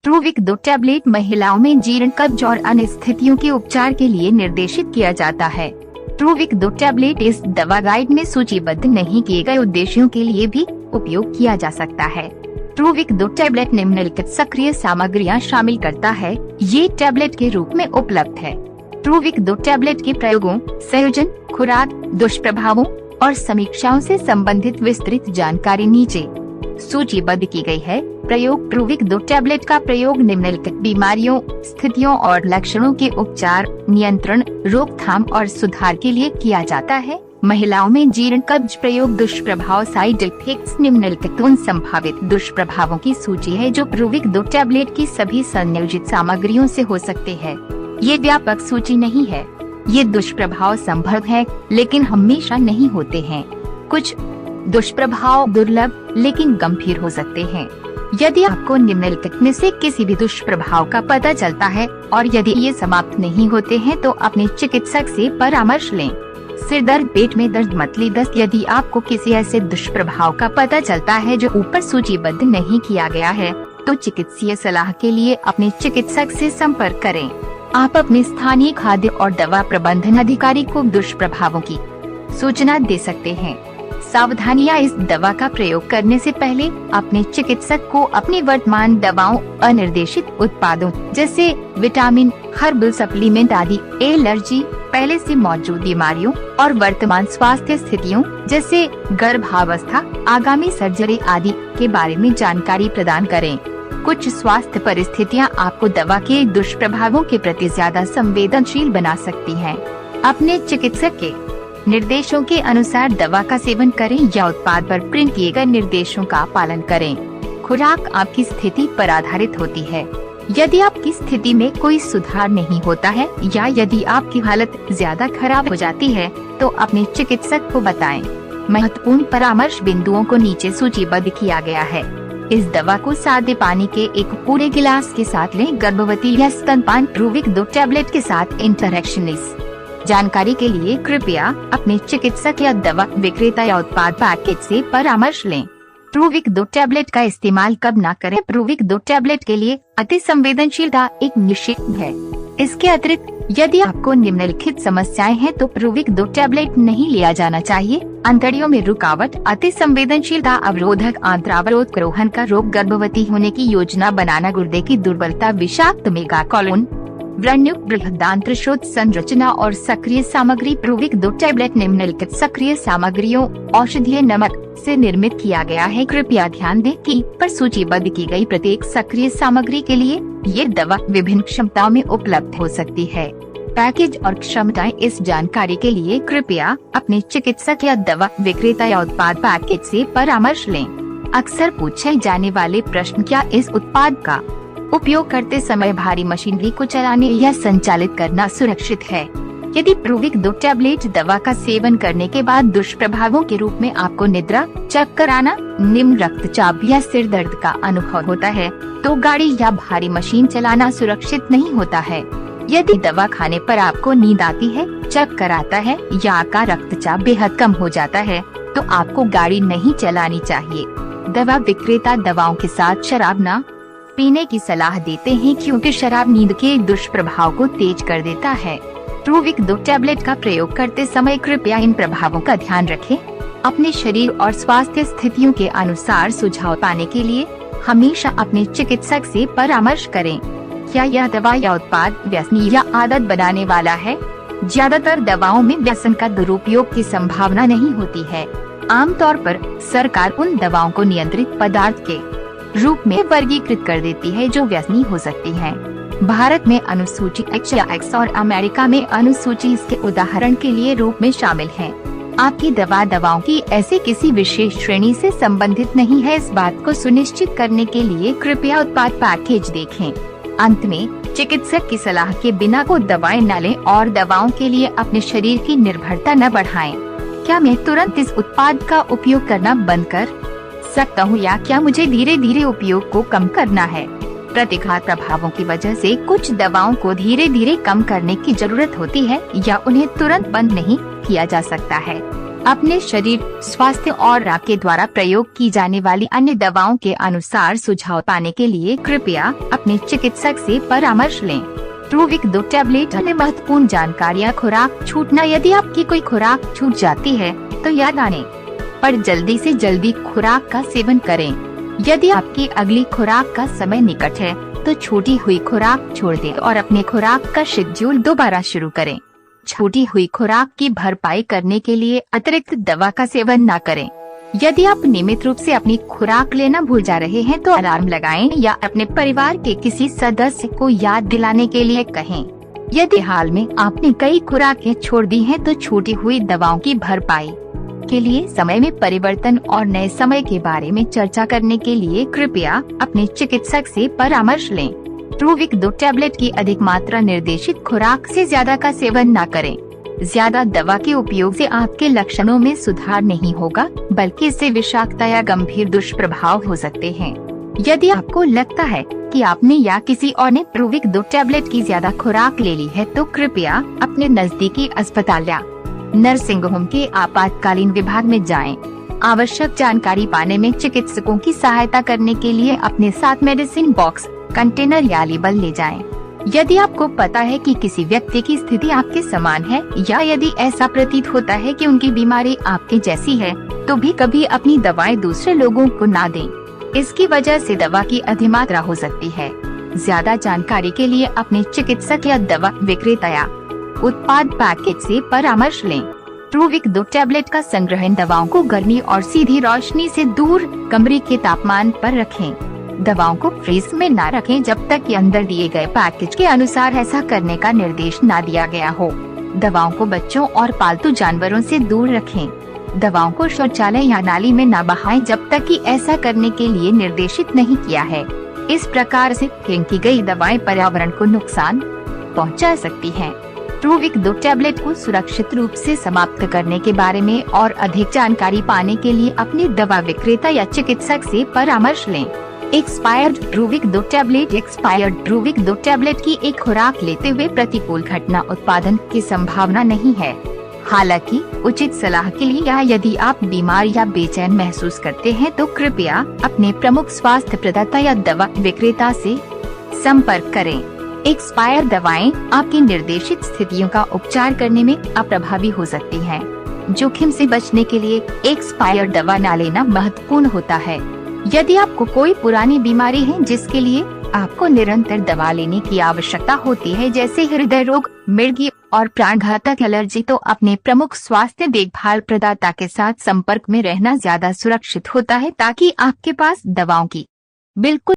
ट्रूविक 2 tablet महिलाओं में जीर्ण कब्ज और अन्य स्थितियों के उपचार के लिए निर्देशित किया जाता है। ट्रूविक 2 टैबलेट इस दवा गाइड में सूचीबद्ध नहीं किए गए उद्देश्यों के लिए भी उपयोग किया जा सकता है। ट्रूविक 2 टैबलेट निम्नलिखित सक्रिय सामग्रियां शामिल करता है। ये टैबलेट के रूप में उपलब्ध है। ट्रूविक 2 टैबलेट के प्रयोगों, संयोजन, खुराक, दुष्प्रभावों और समीक्षाओं से संबंधित विस्तृत जानकारी नीचे सूचीबद्ध की गई है। प्रयोग ट्रूविक 2 टैबलेट का प्रयोग निम्नलिखित बीमारियों, स्थितियों और लक्षणों के उपचार, नियंत्रण, रोकथाम और सुधार के लिए किया जाता है। महिलाओं में जीर्ण कब्ज प्रयोग दुष्प्रभाव साइड इफेक्ट्स निम्नलिखित उन संभावित दुष्प्रभावों की सूची है जो ट्रूविक 2 टैबलेट की सभी संयोजित सामग्रियों से हो सकते हैं। ये व्यापक सूची नहीं है। ये दुष्प्रभाव संभव है लेकिन हमेशा नहीं होते हैं। कुछ दुष्प्रभाव दुर्लभ लेकिन गंभीर हो सकते हैं। यदि आपको निम्नलिखित में से किसी भी दुष्प्रभाव का पता चलता है और यदि ये समाप्त नहीं होते हैं तो अपने चिकित्सक से परामर्श लें। सिर दर्द, पेट में दर्द, मतली दस्त। यदि आपको किसी ऐसे दुष्प्रभाव का पता चलता है जो ऊपर सूचीबद्ध नहीं किया गया है तो चिकित्सीय सलाह के लिए अपने चिकित्सक से संपर्क करें। आप अपने स्थानीय खाद्य और दवा प्रबंधन अधिकारी को दुष्प्रभावों की सूचना दे सकते हैं। सावधानियां, इस दवा का प्रयोग करने से पहले अपने चिकित्सक को अपनी वर्तमान दवाओं, अनिर्देशित उत्पादों जैसे विटामिन, हर्बल सप्लीमेंट आदि, एलर्जी, पहले से मौजूद बीमारियों और वर्तमान स्वास्थ्य स्थितियों जैसे गर्भावस्था, आगामी सर्जरी आदि के बारे में जानकारी प्रदान करें। कुछ स्वास्थ्य परिस्थितियां आपको दवा के दुष्प्रभावों के प्रति ज्यादा संवेदनशील बना सकती हैं। अपने चिकित्सक के निर्देशों के अनुसार दवा का सेवन करें या उत्पाद पर प्रिंट किए गए निर्देशों का पालन करें। खुराक आपकी स्थिति पर आधारित होती है। यदि आपकी स्थिति में कोई सुधार नहीं होता है या यदि आपकी हालत ज्यादा खराब हो जाती है तो अपने चिकित्सक को बताएं। महत्वपूर्ण परामर्श बिंदुओं को नीचे सूचीबद्ध किया गया है। इस दवा को सादे पानी के एक पूरे गिलास के साथ लें। गर्भवती या स्तनपान ट्रूविक 2 टैबलेट के साथ इंटरेक्शन। इस जानकारी के लिए कृपया अपने चिकित्सक या दवा विक्रेता या उत्पाद पैकेज से परामर्श लें। ट्रूविक 2 टैबलेट का इस्तेमाल कब न करें? ट्रूविक 2 टैबलेट के लिए अति संवेदनशीलता एक निषेध है। इसके अतिरिक्त यदि आपको निम्नलिखित समस्याएं हैं तो ट्रूविक 2 टैबलेट नहीं लिया जाना चाहिए। अंतड़ियों में रुकावट, अति संवेदनशीलता, अवरोधक आंत्रावरोध, क्रोहन का रोग, गर्भवती होने की योजना बनाना, गुर्दे की दुर्बलता, विषाक्त मेगा कॉलोन, व्रणयुक्त बृहदांत्र शोथ संरचना और सक्रिय सामग्री। ट्रूविक 2 टैबलेट निम्नलिखित सक्रिय सामग्रियों, औषधीय नमक से निर्मित किया गया है। कृपया ध्यान दें कि पर सूचीबद्ध की गई प्रत्येक सक्रिय सामग्री के लिए ये दवा विभिन्न क्षमताओं में उपलब्ध हो सकती है। पैकेज और क्षमताएं। इस जानकारी के लिए कृपया अपने चिकित्सक या दवा विक्रेता या उत्पाद पैकेज से परामर्श लें। अक्सर पूछे जाने वाले प्रश्न: क्या इस उत्पाद का उपयोग करते समय भारी मशीनरी को चलाने या संचालित करना सुरक्षित है? यदि ट्रूविक 2 टैबलेट दवा का सेवन करने के बाद दुष्प्रभावों के रूप में आपको निद्रा, चक्कर आना, निम्न रक्तचाप या सिर दर्द का अनुभव होता है तो गाड़ी या भारी मशीन चलाना सुरक्षित नहीं होता है। यदि दवा खाने पर आपको नींद आती है, चक्कर आता है या आपका रक्तचाप बेहद कम हो जाता है तो आपको गाड़ी नहीं चलानी चाहिए। दवा विक्रेता दवाओं के साथ शराब न पीने की सलाह देते हैं क्योंकि शराब नींद के दुष्प्रभाव को तेज कर देता है। ट्रूविक 2 टैबलेट का प्रयोग करते समय कृपया इन प्रभावों का ध्यान रखें। अपने शरीर और स्वास्थ्य स्थितियों के अनुसार सुझाव पाने के लिए हमेशा अपने चिकित्सक से परामर्श करें। क्या यह दवा या उत्पाद व्यसनी या आदत बनाने वाला है? ज्यादातर दवाओं में व्यसन का दुरुपयोग की संभावना नहीं होती है। आमतौर पर सरकार उन दवाओं को नियंत्रित पदार्थ के रूप में वर्गीकृत कर देती है जो व्यसनी हो सकती हैं। भारत में अनुसूची X या X और अमेरिका में अनुसूची इसके उदाहरण के लिए रूप में शामिल है। आपकी दवाओं की ऐसे किसी विशेष श्रेणी से संबंधित नहीं है। इस बात को सुनिश्चित करने के लिए कृपया उत्पाद पैकेज देखें। अंत में, चिकित्सक की सलाह के बिना को दवाएं न लें और दवाओं के लिए अपने शरीर की निर्भरता न बढ़ाएं। क्या मैं तुरंत इस उत्पाद का उपयोग करना बंद कर सकता हूँ या क्या मुझे धीरे धीरे उपयोग को कम करना है? प्रतिघात प्रभावों की वजह से कुछ दवाओं को धीरे धीरे कम करने की जरूरत होती है या उन्हें तुरंत बंद नहीं किया जा सकता है। अपने शरीर, स्वास्थ्य और आपके द्वारा प्रयोग की जाने वाली अन्य दवाओं के अनुसार सुझाव पाने के लिए कृपया अपने चिकित्सक से परामर्श लें। ट्रूविक 2 टैबलेट। अन्य महत्वपूर्ण जानकारियाँ। खुराक छूटना। यदि आपकी कोई खुराक छूट जाती है तो याद आने पर जल्दी से जल्दी खुराक का सेवन करें। यदि आपकी अगली खुराक का समय निकट है तो छूटी हुई खुराक छोड़ दें और अपने खुराक का शेड्यूल दोबारा शुरू करें। छूटी हुई खुराक की भरपाई करने के लिए अतिरिक्त दवा का सेवन न करें। यदि आप नियमित रूप से अपनी खुराक लेना भूल जा रहे हैं तो अलार्म लगाएं या अपने परिवार के किसी सदस्य को याद दिलाने के लिए कहें। यदि हाल में आपने कई खुराकें छोड़ दी हैं तो छूटी हुई दवाओं की भरपाई के लिए समय में परिवर्तन और नए समय के बारे में चर्चा करने के लिए कृपया अपने चिकित्सक से परामर्श लें। ट्रूविक 2 टैबलेट की अधिक मात्रा निर्देशित खुराक से ज्यादा का सेवन न करें। ज्यादा दवा के उपयोग से आपके लक्षणों में सुधार नहीं होगा, बल्कि इससे विषाक्तता या गंभीर दुष्प्रभाव हो सकते हैं। यदि आपको लगता है कि आपने या किसी और ने ट्रूविक 2 टैबलेट की ज्यादा खुराक ले ली है तो कृपया अपने नजदीकी अस्पताल या नर्सिंग होम के आपातकालीन विभाग में जाएं। आवश्यक जानकारी पाने में चिकित्सकों की सहायता करने के लिए अपने साथ मेडिसिन बॉक्स, कंटेनर या लेबल ले जाएं। यदि आपको पता है कि किसी व्यक्ति की स्थिति आपके समान है या यदि ऐसा प्रतीत होता है कि उनकी बीमारी आपके जैसी है, तो भी कभी अपनी दवाएं दूसरे लोगों को ना दें। इसकी वजह से दवा की अधिमात्रा हो सकती है। ज्यादा जानकारी के लिए अपने चिकित्सक या दवा विक्रेता या उत्पाद पैकेज से परामर्श लें। ट्रूविक 2 टैबलेट का संग्रहण। दवाओं को गर्मी और सीधी रोशनी से दूर कमरे के तापमान पर रखें। दवाओं को फ्रीज में न रखें जब तक कि अंदर दिए गए पैकेज के अनुसार ऐसा करने का निर्देश न दिया गया हो। दवाओं को बच्चों और पालतू जानवरों से दूर रखें। दवाओं को शौचालय या नाली में न बहाएं जब तक कि ऐसा करने के लिए निर्देशित नहीं किया है। इस प्रकार से फेंकी गई दवाएं पर्यावरण को नुकसान पहुंचा सकती हैं। ट्रूविक 2 टैबलेट को सुरक्षित रूप से समाप्त करने के बारे में और अधिक जानकारी पाने के लिए अपने दवा विक्रेता या चिकित्सक से परामर्श लें। Expired Truvik 2 tablet. Expired Truvik 2 tablet की एक खुराक लेते हुए प्रतिकूल घटना उत्पादन की संभावना नहीं है। हालांकि उचित सलाह के लिए या यदि आप बीमार या बेचैन महसूस करते हैं तो कृपया अपने प्रमुख स्वास्थ्य प्रदाता या दवा विक्रेता से संपर्क करें। एक्सपायर दवाएं आपकी निर्देशित स्थितियों का उपचार करने में अप्रभावी हो सकती हैं। जोखिम से बचने के लिए एक्सपायर दवा न लेना महत्वपूर्ण होता है। यदि आपको कोई पुरानी बीमारी है जिसके लिए आपको निरंतर दवा लेने की आवश्यकता होती है, जैसे हृदय रोग, मिर्गी और प्राणघातक एलर्जी, तो अपने प्रमुख स्वास्थ्य देखभाल प्रदाता के साथ संपर्क में रहना ज्यादा सुरक्षित होता है ताकि आपके पास दवाओं की बिल्कुल